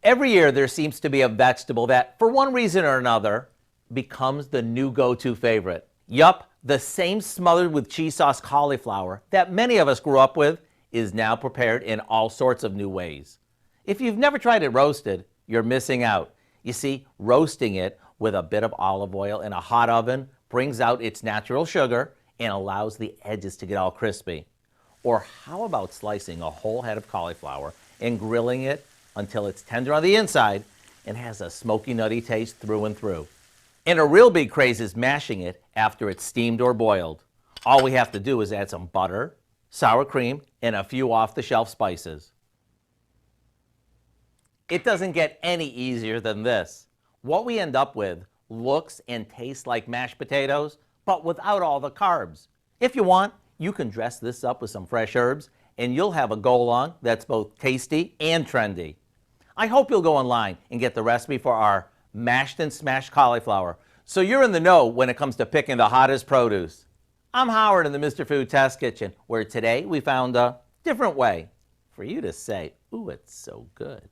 Every year there seems to be a vegetable that, for one reason or another, becomes the new go-to favorite. Yup, the same smothered with cheese sauce cauliflower that many of us grew up with is now prepared in all sorts of new ways. If you've never tried it roasted, you're missing out. You see, roasting it with a bit of olive oil in a hot oven brings out its natural sugar and allows the edges to get all crispy. Or how about slicing a whole head of cauliflower and grilling it until it's tender on the inside and has a smoky, nutty taste through and through. And a real big craze is mashing it after it's steamed or boiled. All we have to do is add some butter, sour cream, and a few off-the-shelf spices. It doesn't get any easier than this. What we end up with looks and tastes like mashed potatoes, but without all the carbs. If you want, you can dress this up with some fresh herbs, and you'll have a go-along that's both tasty and trendy. I hope you'll go online and get the recipe for our mashed and smashed cauliflower, so you're in the know when it comes to picking the hottest produce. I'm Howard in the Mr. Food Test Kitchen, where today we found a different way for you to say, ooh, it's so good.